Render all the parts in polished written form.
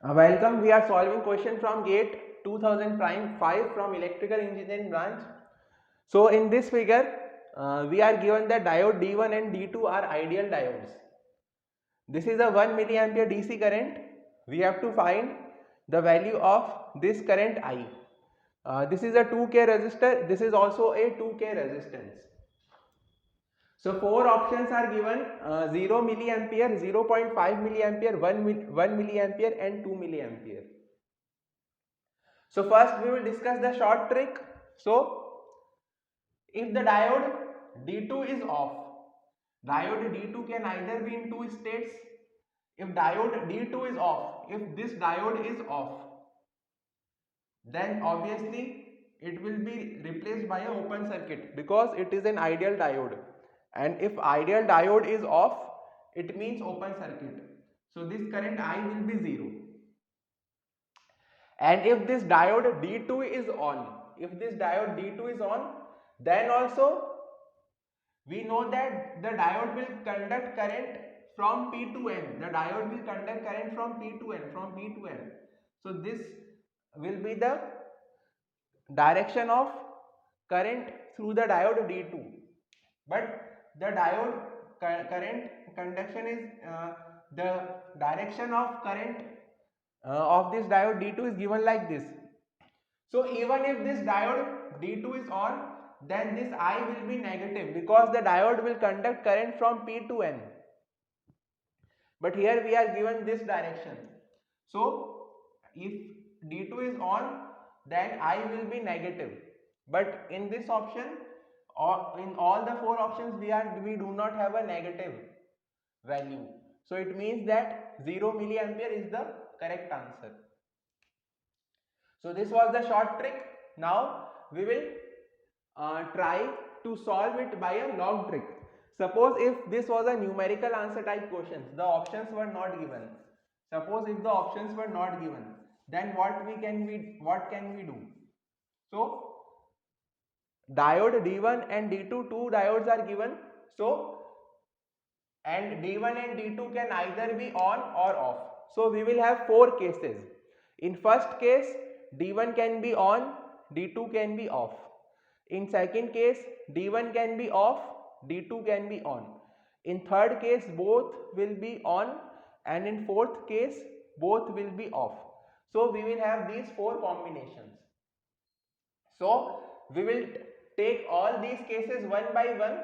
Welcome. We are solving question from GATE 2005 from electrical engineering branch. So in this figure, we are given that diode D1 and D2 are ideal diodes. This is a 1 milliampere DC current. We have to find the value of this current I. This is a 2K resistor. This is also a 2K resistance. So four options are given: 0 milliampere, 0.5 milliampere, 1 milliampere and 2 milliampere. So first we will discuss the short trick. So if the diode D2 is off, diode D2 can either be in two states. If diode D2 is off, if this diode is off, then obviously it will be replaced by an open circuit because it is an ideal diode. And if ideal diode is off, it means open circuit. So this current I will be 0. And if this diode D2 is on, if this diode D2 is on, then also we know that the diode will conduct current from P to N. The diode will conduct current from P to N, from P to N. So this will be the direction of current through the diode D2. But the diode current conduction is the direction of current of this diode D2 is given like this. So even if this diode D2 is on, then this I will be negative because the diode will conduct current from P to N. But here we are given this direction. So if D2 is on, then I will be negative. But in this option, or in all the four options, we do not have a negative value. So it means that 0 milliampere is the correct answer. So this was the short trick. Now we will try to solve it by a log trick. Suppose if this was a numerical answer type questions, the options were not given. Suppose if the options were not given, then what can we do? So diode D1 and D2, two diodes are given. So and D1 and D2 can either be on or off. So we will have four cases. In first case, D1 can be on, D2 can be off. In second case, D1 can be off, D2 can be on. In third case, both will be on, and in fourth case, both will be off. So we will have these four combinations. So we will take all these cases one by one.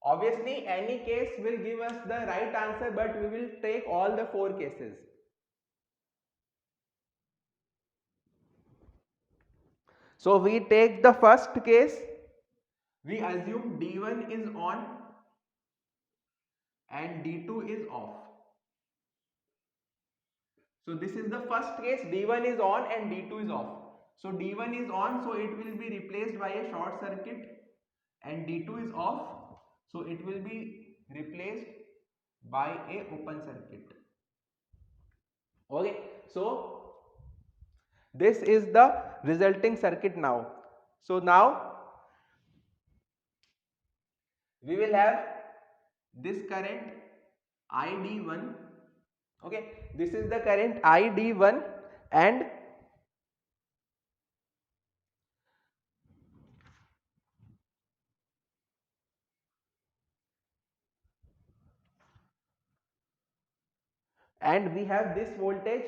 Obviously, any case will give us the right answer, but we will take all the four cases. So we take the first case. We assume D1 is on and D2 is off. So this is the first case. D1 is on and D2 is off. So D1 is on, so it will be replaced by a short circuit, and D2 is off, so it will be replaced by a open circuit. Okay, so this is the resulting circuit now. So now we will have this current ID1. Okay, this is the current ID1, and we have this voltage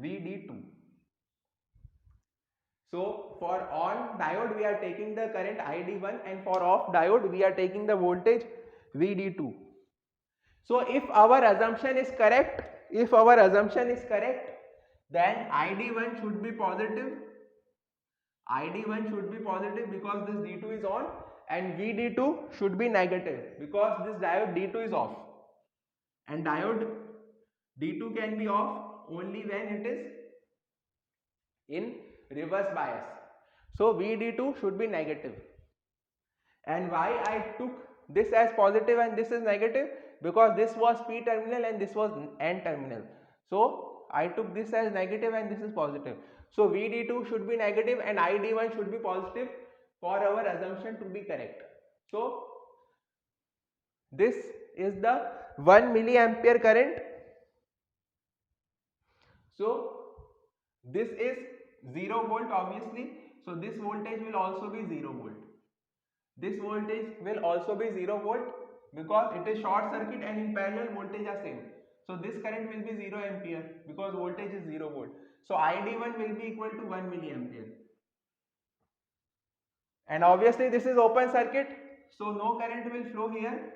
VD2. So for on diode we are taking the current ID1, and for off diode we are taking the voltage VD2. So if our assumption is correct, then ID1 should be positive. ID1 should be positive because this D2 is on, and VD2 should be negative because this diode D2 is off. And diode D2 can be off only when it is in reverse bias. So VD2 should be negative. And why I took this as positive and this is negative? Because this was P terminal and this was N terminal. So I took this as negative and this is positive. So VD2 should be negative and ID1 should be positive for our assumption to be correct. So this is the 1 milliampere current. So this is 0 volt obviously, so this voltage will also be 0 volt. This voltage will also be 0 volt because it is short circuit and in parallel voltage are same. So this current will be 0 ampere because voltage is 0 volt. So ID1 will be equal to 1 milliampere. And obviously this is open circuit, so no current will flow here.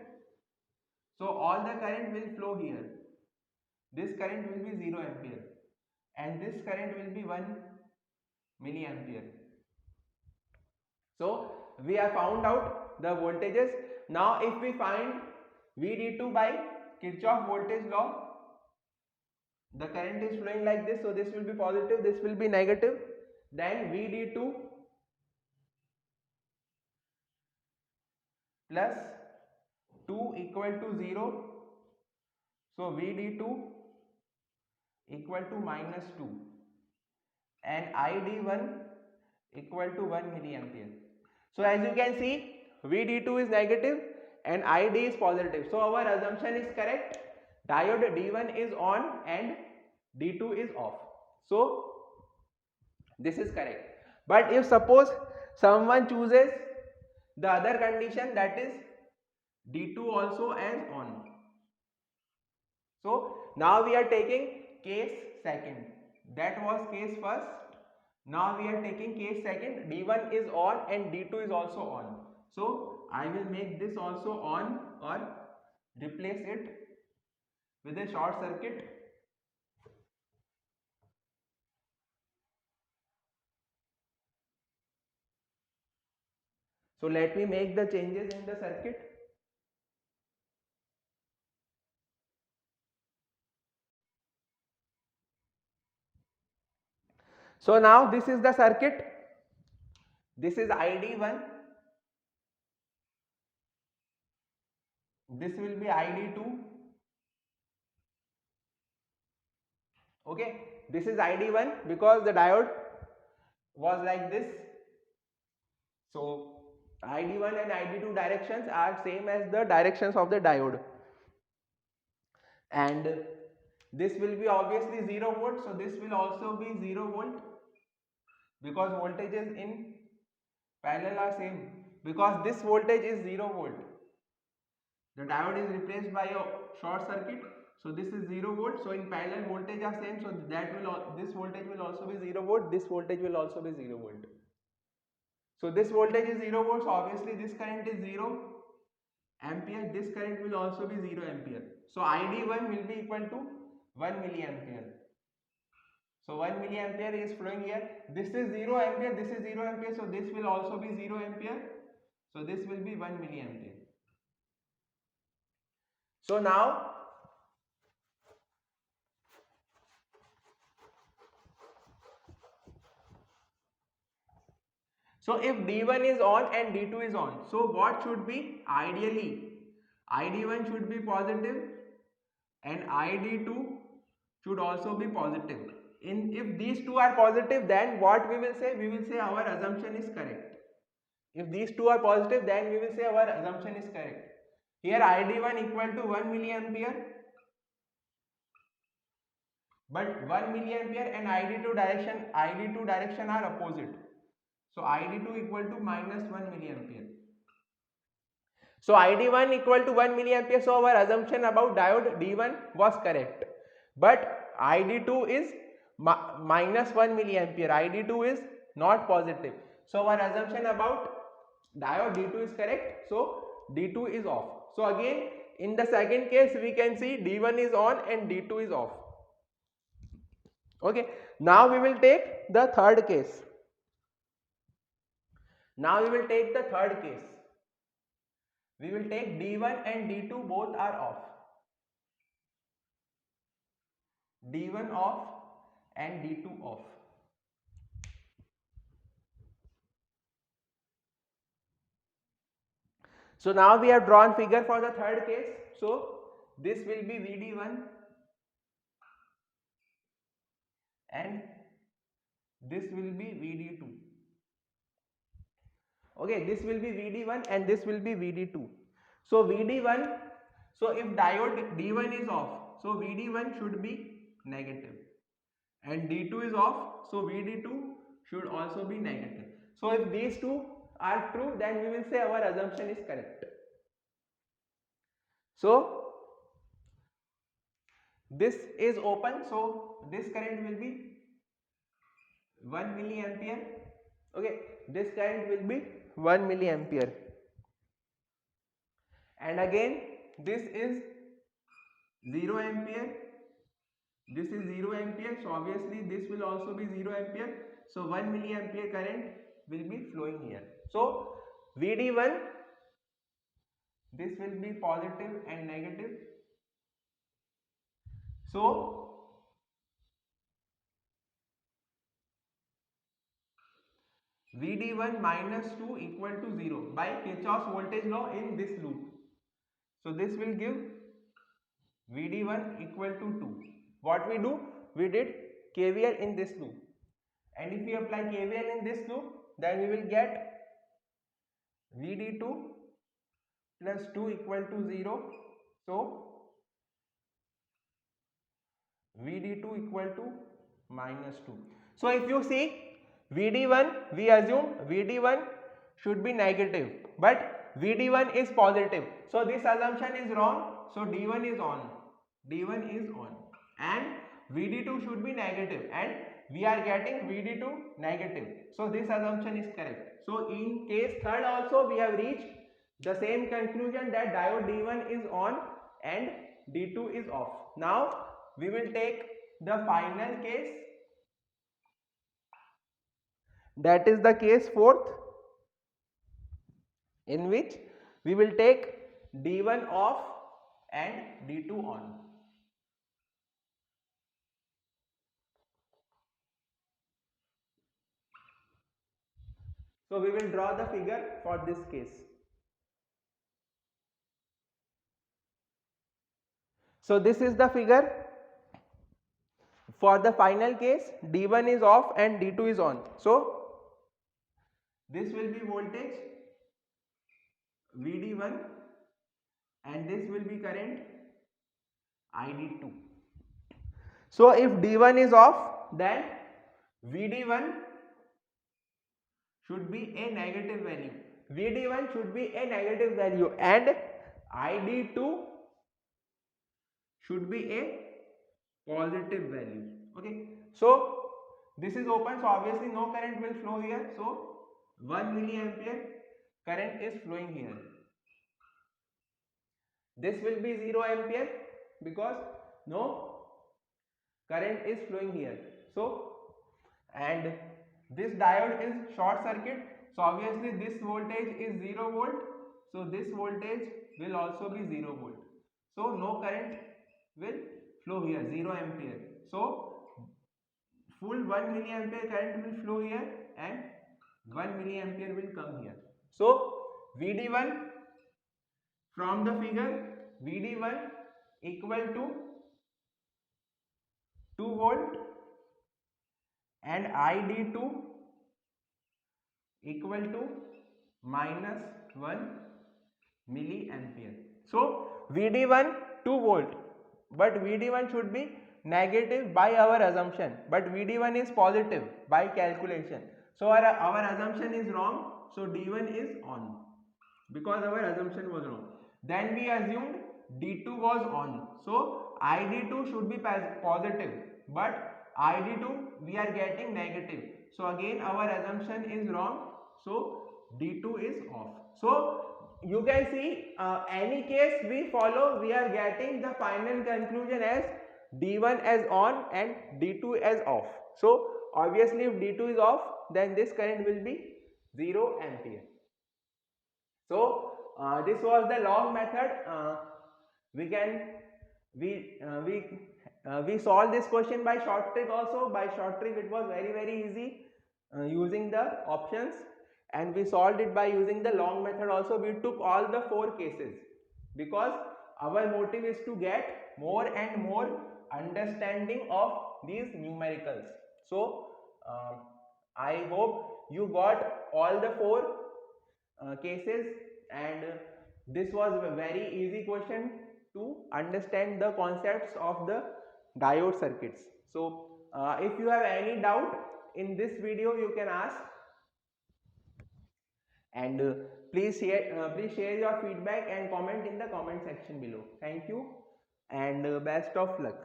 So all the current will flow here. This current will be 0 ampere and this current will be 1 milliampere. So we have found out the voltages. Now if we find VD2 by Kirchhoff voltage law, the current is flowing like this, so this will be positive, this will be negative, then VD2 plus 2 equal to 0, so VD2 equal to minus 2 and ID1 equal to 1 milliampere. So as you can see, VD2 is negative and ID is positive. So our assumption is correct. Diode D1 is on and D2 is off. So this is correct. But if suppose someone chooses the other condition, that is D2 also as on. So now we are taking case second. That was case first. Now we are taking case second. D1 is on and D2 is also on. So I will make this also on or replace it with a short circuit. So let me make the changes in the circuit. So now this is the circuit. This is ID1. This will be ID2. Okay, this is ID1 because the diode was like this. So ID1 and ID2 directions are same as the directions of the diode. And this will be obviously 0 volt, so this will also be 0 volt because voltages in parallel are same. Because this voltage is 0 volt, the diode is replaced by a short circuit, so this is 0 volt. So in parallel voltage are same, so that will this voltage will also be 0 volt, this voltage will also be 0 volt. So this voltage is 0 volt, so obviously this current is 0 ampere, this current will also be 0 ampere. So ID1 will be equal to 1 milliampere. So 1 milliampere is flowing here. This is 0 ampere, this is 0 ampere, so this will also be 0 ampere. So this will be 1 milliampere. So now if D1 is on and D2 is on, so what should be? Ideally, ID1 should be positive and ID2 should also be positive. If these two are positive, then what we will say? We will say our assumption is correct. If these two are positive, then we will say our assumption is correct. Here ID1 equal to 1 milliampere, but 1 milliampere and ID2 direction are opposite. So ID2 equal to minus 1 milliampere. So ID1 equal to 1 milliampere. So our assumption about diode D1 was correct. But ID2 is minus 1 milliampere. ID2 is not positive. So our assumption about diode D2 is correct. So D2 is off. So again in the second case we can see D1 is on and D2 is off. Okay. Now we will take the third case. Now we will take the third case. We will take D1 and D2 both are off. D1 off and D2 off. So now we have drawn figure for the third case. So this will be VD1 and this will be VD2. Okay, this will be VD1 and this will be VD2. So VD1, So if diode D1 is off, so VD1 should be negative, and D2 is off, so VD2 should also be negative. So if these two are true, then we will say our assumption is correct. So this is open, so this current will be 1 milliampere. Okay, this current will be 1 milliampere, and again this is 0 ampere, this is 0 ampere, so obviously this will also be 0 ampere, so 1 milliampere current will be flowing here. So VD1, this will be positive and negative, so VD1 minus 2 equal to 0 by Kirchhoff's voltage law in this loop. So this will give VD1 equal to 2. What we do? We did KVL in this loop, and if we apply KVL in this loop, then we will get VD2 plus 2 equal to 0. So VD2 equal to minus 2. So if you see VD1, we assume VD1 should be negative, but VD1 is positive. So this assumption is wrong. So D1 is on. D1 is on. And VD2 should be negative, and we are getting VD2 negative. So this assumption is correct. So in case third also we have reached the same conclusion that diode D1 is on and D2 is off. Now we will take the final case, that is the case fourth, in which we will take D1 off and D2 on. So we will draw the figure for this case. So this is the figure for the final case. D1 is off and D2 is on. So this will be voltage VD1 and this will be current ID2. So if D1 is off, then VD1 should be a negative value. VD1 should be a negative value and ID2 should be a positive value. Okay, so this is open, so obviously no current will flow here. So 1 milliampere current is flowing here. This will be 0 ampere because no current is flowing here. So, and this diode is short circuit, so obviously this voltage is 0 volt, so this voltage will also be 0 volt. So no current will flow here, 0 ampere. So full 1 milliampere current will flow here and 1 milliampere will come here. So VD1 from the figure, VD1 equal to 2 volt and ID2 equal to minus 1 milliampere. So VD1 2 volt, but VD1 should be negative by our assumption, but VD1 is positive by calculation. So our assumption is wrong, so D1 is on because our assumption was wrong. Then we assumed D2 was on, so ID2 should be positive, but ID2 we are getting negative. So again our assumption is wrong, so D2 is off. So you can see any case we follow, we are getting the final conclusion as D1 as on and D2 as off. So obviously if D2 is off, then this current will be 0 ampere. So this was the long method. We solved this question by short trick also. By short trick it was very easy using the options, and we solved it by using the long method also. We took all the 4 cases because our motive is to get more and more understanding of these numericals. So I hope you got all the 4 cases, and this was a very easy question to understand the concepts of the diode circuits. So if you have any doubt in this video, you can ask, and please share your feedback and comment in the comment section below. Thank you, and best of luck.